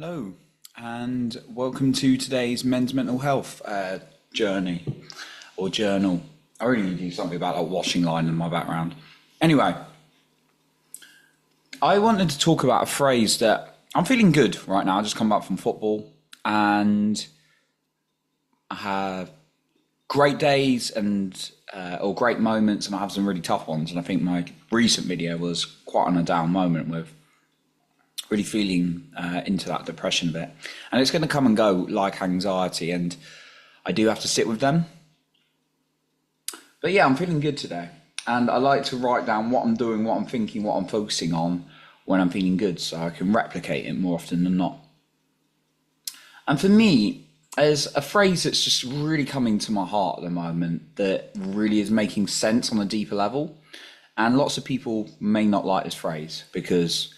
Hello, and welcome to today's men's mental health journey or journal. I really need to do something about that washing line in my background. Anyway, I wanted to talk about a phrase that I'm feeling good right now. I just come back from football and I have great days and or great moments, and I have some really tough ones. And I think my recent video was quite on a down moment with really feeling into that depression a bit. And it's going to come and go like anxiety, and I do have to sit with them. But yeah, I'm feeling good today. And I like to write down what I'm doing, what I'm thinking, what I'm focusing on when I'm feeling good, so I can replicate it more often than not. And for me, there's a phrase that's just really coming to my heart at the moment that really is making sense on a deeper level. And lots of people may not like this phrase because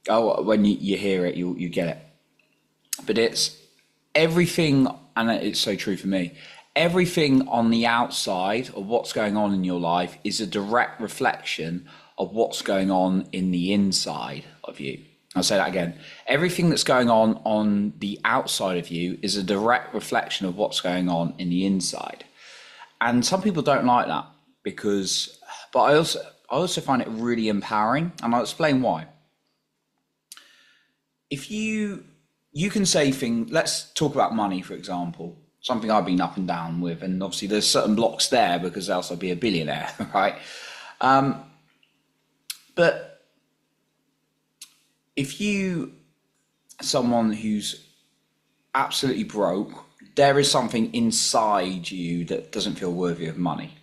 when you hear it, you get it. But it's everything, and it's so true for me, everything on the outside of what's going on in your life is a direct reflection of what's going on in the inside of you. I'll say that again. Everything that's going on the outside of you is a direct reflection of what's going on in the inside. And some people don't like that but I also find it really empowering, and I'll explain why. If you can say things, let's talk about money, for example, something I've been up and down with, and obviously there's certain blocks there because else I'd be a billionaire, right? But if you are someone who's absolutely broke, there is something inside you that doesn't feel worthy of money.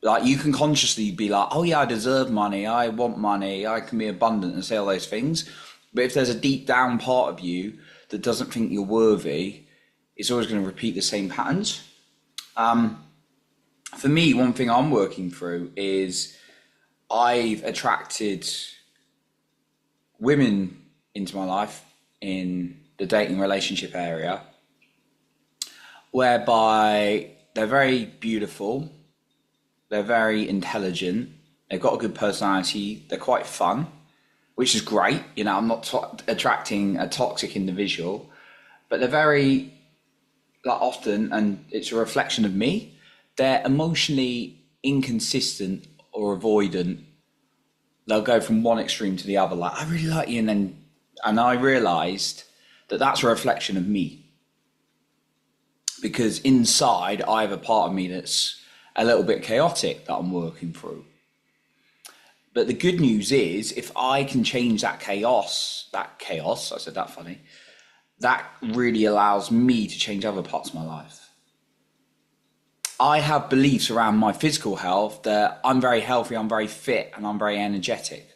Like, you can consciously be like, oh yeah, I deserve money, I want money, I can be abundant and say all those things. But if there's a deep down part of you that doesn't think you're worthy, it's always going to repeat the same patterns. For me, one thing I'm working through is I've attracted women into my life in the dating relationship area whereby they're very beautiful, they're very intelligent, they've got a good personality, they're quite fun, which is great. You know, I'm not attracting a toxic individual, but they're very, like, often, and it's a reflection of me, they're emotionally inconsistent or avoidant. They'll go from one extreme to the other, like, I really like you, and I realized that that's a reflection of me. Because inside, I have a part of me that's a little bit chaotic that I'm working through. But the good news is, if I can change that chaos, I said that funny, that really allows me to change other parts of my life. I have beliefs around my physical health that I'm very healthy, I'm very fit, and I'm very energetic.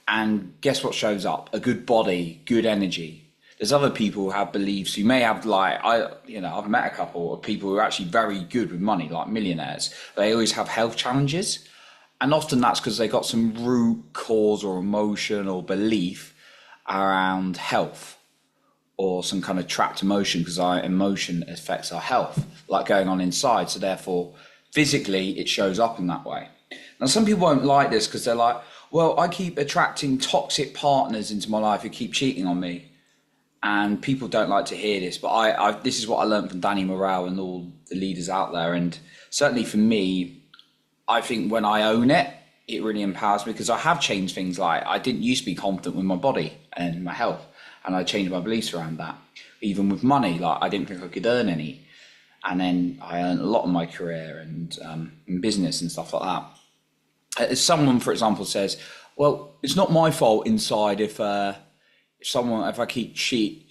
And guess what shows up? A good body, good energy. There's other people who have beliefs who may have, like, I've met a couple of people who are actually very good with money, like millionaires. They always have health challenges. And often that's because they got some root cause or emotion or belief around health, or some kind of trapped emotion, because our emotion affects our health, like going on inside. So therefore, physically, it shows up in that way. Now, some people won't like this because they're like, well, I keep attracting toxic partners into my life who keep cheating on me. And people don't like to hear this, but this is what I learned from Danny Morale and all the leaders out there. And certainly for me, I think when I own it, it really empowers me, because I have changed things. Like, I didn't used to be confident with my body and my health, and I changed my beliefs around that. Even with money, like, I didn't think I could earn any, and then I earned a lot in my career and in business and stuff like that. If someone, for example, says, well, it's not my fault inside if I keep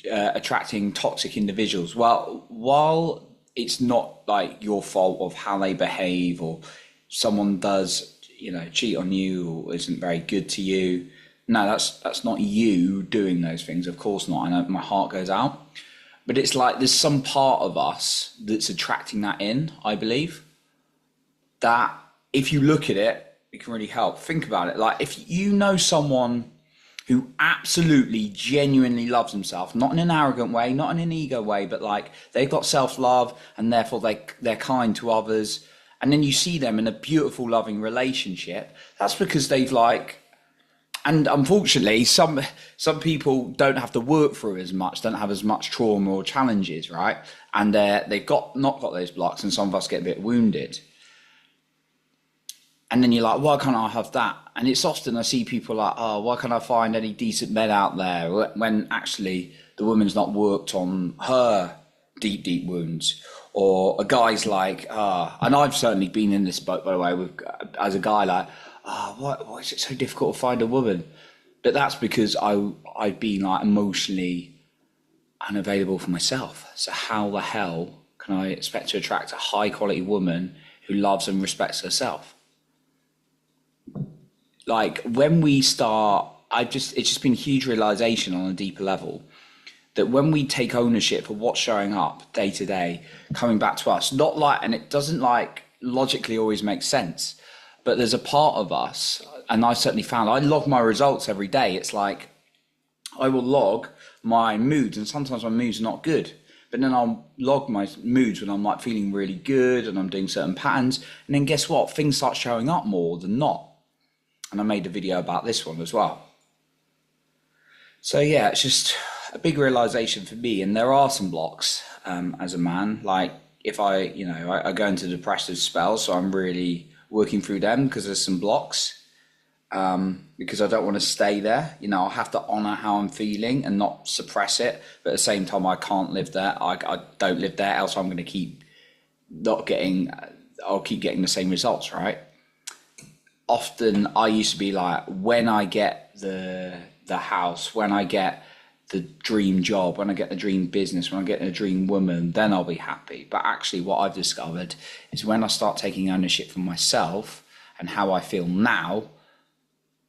attracting toxic individuals. Well, while it's not like your fault of how they behave, or someone does, cheat on you or isn't very good to you, no, that's not you doing those things. Of course not. I know my heart goes out, but it's like there's some part of us that's attracting that in, I believe, that if you look at it, it can really help. Think about it. Like, if you know someone who absolutely genuinely loves themselves, not in an arrogant way, not in an ego way, but like they've got self-love and therefore they're kind to others, and then you see them in a beautiful, loving relationship, that's because they've, like, And unfortunately, some people don't have to work through as much, don't have as much trauma or challenges, right? And they've not got those blocks, and some of us get a bit wounded. And then you're like, why can't I have that? And it's often I see people like, oh, why can't I find any decent men out there? When actually the woman's not worked on her deep, deep wounds. Or a guy's like, and I've certainly been in this boat, by the way, as a guy, like, why is it so difficult to find a woman? But that's because I've been like emotionally unavailable for myself. So how the hell can I expect to attract a high quality woman who loves and respects herself? Like when we start, it's just been a huge realization on a deeper level that when we take ownership of what's showing up day to day, coming back to us, not like, and it doesn't like logically always make sense, but there's a part of us, and I certainly found, I log my results every day. It's like, I will log my moods, and sometimes my mood's not good, but then I'll log my moods when I'm like feeling really good and I'm doing certain patterns. And then guess what? Things start showing up more than not. And I made a video about this one as well. So yeah, it's just a big realization for me. And there are some blocks as a man. Like if I go into depressive spells, so I'm really working through them because there's some blocks. Because I don't want to stay there. I have to honor how I'm feeling and not suppress it. But at the same time, I can't live there. I don't live there, else I'm going to keep I'll keep getting the same results, right? Often I used to be like, when I get the house, when I get the dream job, when I get the dream business, when I get the dream woman, then I'll be happy. But actually what I've discovered is when I start taking ownership for myself and how I feel now,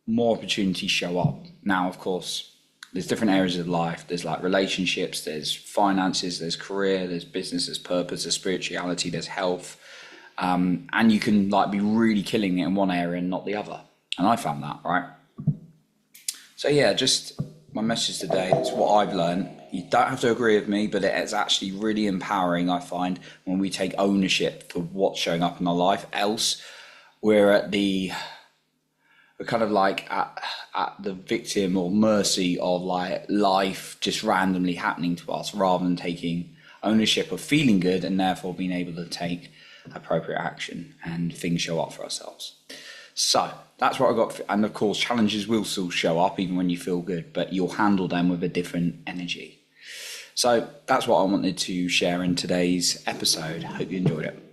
more opportunities show up. Now, of course, there's different areas of life. There's like relationships, there's finances, there's career, there's business, there's purpose, there's spirituality, there's health. And you can like be really killing it in one area and not the other. And I found that, right? So yeah, just my message today is what I've learned. You don't have to agree with me, but it is actually really empowering, I find, when we take ownership for what's showing up in our life. Else, we're kind of like at the victim or mercy of like life just randomly happening to us, rather than taking ownership of feeling good and therefore being able to take appropriate action and things show up for ourselves. So that's what I got. And of course, challenges will still show up even when you feel good, but you'll handle them with a different energy. So that's what I wanted to share in today's episode. Hope you enjoyed it.